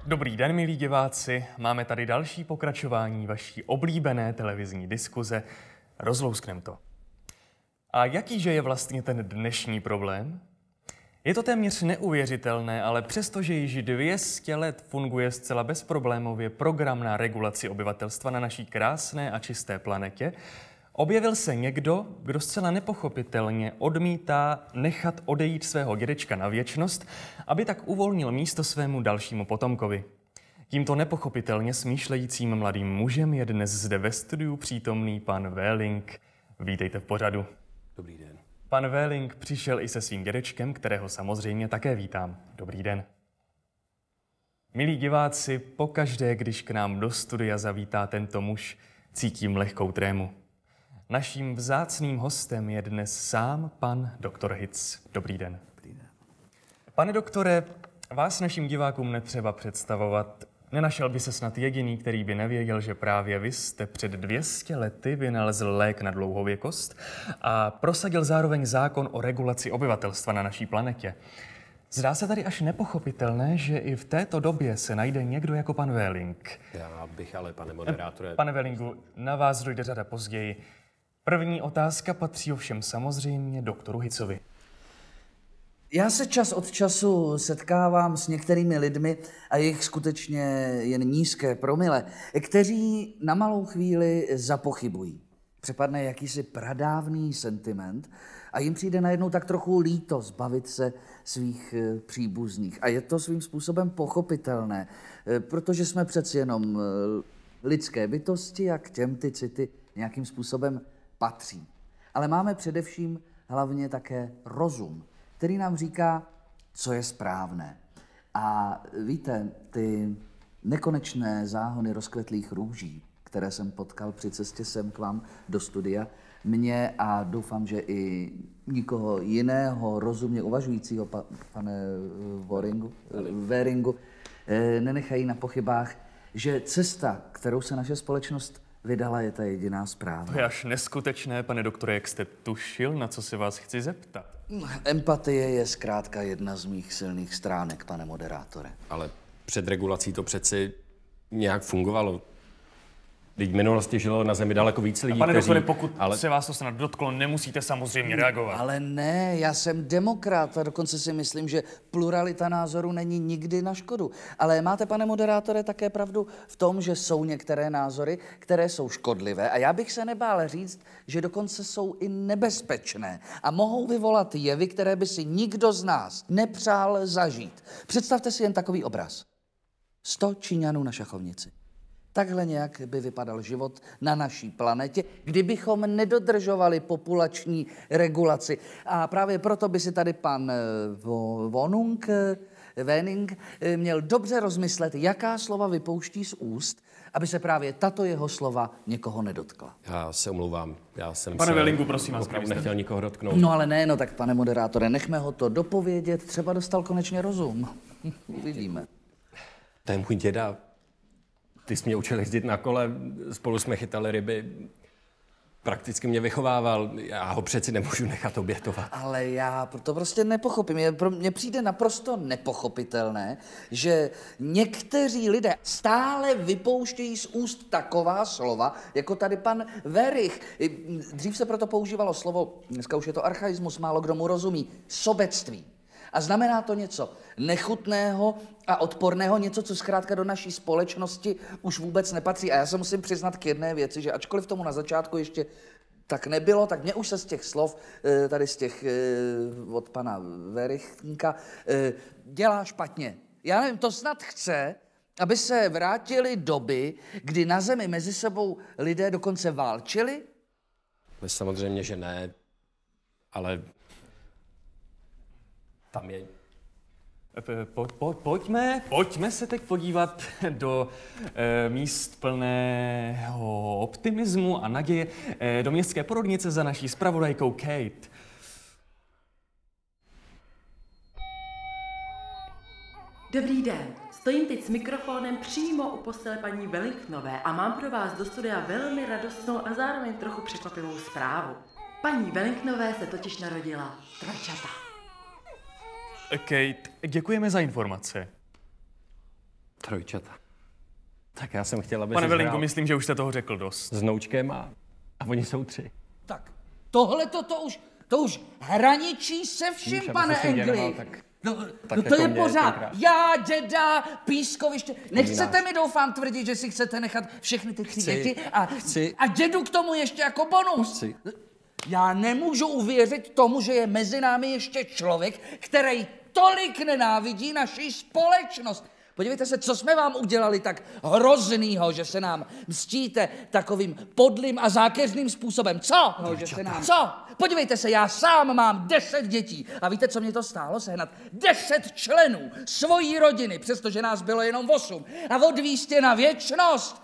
Dobrý den, milí diváci. Máme tady další pokračování vaší oblíbené televizní diskuze Rozlousknem to. A jakýže je vlastně ten dnešní problém? Je to téměř neuvěřitelné, ale přestože již 200 let funguje zcela bezproblémově program na regulaci obyvatelstva na naší krásné a čisté planetě, objevil se někdo, kdo zcela nepochopitelně odmítá nechat odejít svého dědečka na věčnost, aby tak uvolnil místo svému dalšímu potomkovi. Tímto nepochopitelně smýšlejícím mladým mužem je dnes zde ve studiu přítomný pan Wöhling. Vítejte v pořadu. Dobrý den. Pan Wöhling přišel i se svým dědečkem, kterého samozřejmě také vítám. Dobrý den. Milí diváci, pokaždé, když k nám do studia zavítá tento muž, cítím lehkou trému. Naším vzácným hostem je dnes sám pan doktor Hitz. Dobrý den. Dobrý den. Pane doktore, vás našim divákům netřeba představovat. Nenašel by se snad jediný, který by nevěděl, že právě vy jste před 200 lety vynalezl lék na dlouhověkost a prosadil zároveň zákon o regulaci obyvatelstva na naší planetě. Zdá se tady až nepochopitelné, že i v této době se najde někdo jako pan Wöhling. Já bych ale, pane moderátore... Pane Wöhlingu, na vás dojde řada později. První otázka patří ovšem samozřejmě doktoru Hitzovi. Já se čas od času setkávám s některými lidmi a jejich skutečně jen nízké promile, kteří na malou chvíli zapochybují. Přepadne jakýsi pradávný sentiment a jim přijde najednou tak trochu líto zbavit se svých příbuzných. A je to svým způsobem pochopitelné, protože jsme přeci jenom lidské bytosti a k těm ty city nějakým způsobem patří. Ale máme především hlavně také rozum, který nám říká, co je správné. A víte, ty nekonečné záhony rozkvetlých růží, které jsem potkal při cestě sem k vám do studia, mě a doufám, že i nikoho jiného rozumně uvažujícího, pane Wöhlingu, nenechají na pochybách, že cesta, kterou se naše společnost vydala, je ta jediná správná. To je až neskutečné, pane doktore, jak jste tušil, na co se vás chci zeptat. Empatie je zkrátka jedna z mých silných stránek, pane moderátore. Ale před regulací to přeci nějak fungovalo. Teď v minulosti žilo na Zemi daleko víc lidí, Pane doktore, kteří... pokud se vás to snad dotklo, nemusíte samozřejmě reagovat. Ale ne, já jsem demokrat a dokonce si myslím, že pluralita názorů není nikdy na škodu. Ale máte, pane moderátore, také pravdu v tom, že jsou některé názory, které jsou škodlivé a já bych se nebál říct, že dokonce jsou i nebezpečné a mohou vyvolat jevy, které by si nikdo z nás nepřál zažít. Představte si jen takový obraz. 100 Číňanů na šachovnici. Takhle nějak by vypadal život na naší planetě, kdybychom nedodržovali populační regulaci. A právě proto by si tady pan Wöhling měl dobře rozmyslet, jaká slova vypouští z úst, aby se právě tato jeho slova někoho nedotkla. Já se omlouvám. Já jsem Pane Wöhlingu, prosím vás, opravdu nechtěl nikoho dotknout. No ale ne, no tak pane moderátore, nechme ho to dopovědět, třeba dostal konečně rozum. Uvidíme. To je můj děda. Ty jsi mě učil jezdit na kole, spolu jsme chytali ryby. Prakticky mě vychovával, já ho přeci nemůžu nechat obětovat. Ale já to prostě nepochopím. Mně přijde naprosto nepochopitelné, že někteří lidé stále vypouštějí z úst taková slova, jako tady pan Werich. Dřív se proto používalo slovo, dneska už je to archaismus, málo kdo mu rozumí, sobectví. A znamená to něco nechutného a odporného, něco, co zkrátka do naší společnosti už vůbec nepatří. A já se musím přiznat k jedné věci, že ačkoliv tomu na začátku ještě tak nebylo, tak mě už se z těch slov, tady z těch od pana Werichinka, dělá špatně. Já nevím, to snad chce, aby se vrátily doby, kdy na Zemi mezi sebou lidé dokonce válčili? Samozřejmě, že ne, ale tam je... Pojďme se teď podívat do míst plného optimismu a naděje do městské porodnice za naší zpravodajkou Kate. Dobrý den, stojím teď s mikrofonem přímo u postele paní Wöhlingnové a mám pro vás do studia velmi radostnou a zároveň trochu překvapivou zprávu. Paní Wöhlingnové se totiž narodila trojčata. Kate, děkujeme za informace. Trojčata. Tak já jsem chtěla, aby Pane jsi Velinku, hrál myslím, že už jste toho řekl dost. s Noučkem a oni jsou 3. Tak, to už hraničí se vším, Víš, aby pane se s tím Engli. věnoval, tak No to jako je mě pořád. tenkrát. Já, děda, pískoviště. Nechcete mi, doufám, tvrdit, že si chcete nechat všechny ty 3 děti a dědu k tomu ještě jako bonus. Chci. Já nemůžu uvěřit tomu, že je mezi námi ještě člověk, který tolik nenávidí naši společnost. Podívejte se, co jsme vám udělali tak hroznýho, že se nám mstíte takovým podlým a zákeřným způsobem. Co? No, že se nám... Co? Podívejte se, já sám mám 10 dětí. A víte, co mě to stálo sehnat? 10 členů svojí rodiny, přestože nás bylo jenom 8. A odvízt je na věčnost.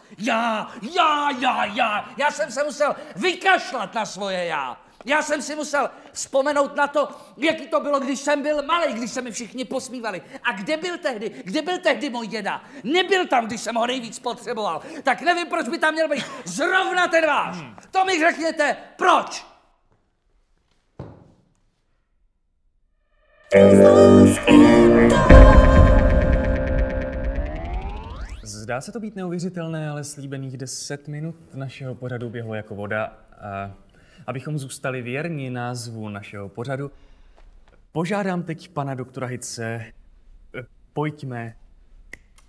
Já jsem se musel vykašlat na svoje já. Já jsem si musel vzpomenout na to, jaký to bylo, když jsem byl malej, když se mi všichni posmívali. A kde byl tehdy můj děda? Nebyl tam, když jsem ho nejvíc potřeboval. Tak nevím, proč by tam měl být zrovna ten váš. To mi řekněte, proč? Zdá se to být neuvěřitelné, ale slíbených 10 minut našeho pořadu běhlo jako voda. A abychom zůstali věrni názvu našeho pořadu, požádám teď pana doktora Hitze, pojďme,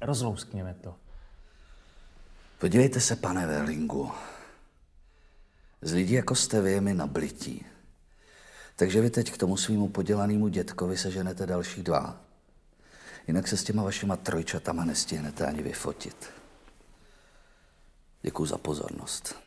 rozlouskněme to. Podívejte se, pane Wellingu. Z lidí jako jste vy je mi nablití. Takže vy teď k tomu svýmu podělanému dětkovi seženete další 2. Jinak se s těma vašima trojčatama nestihnete ani vyfotit. Děkuju za pozornost.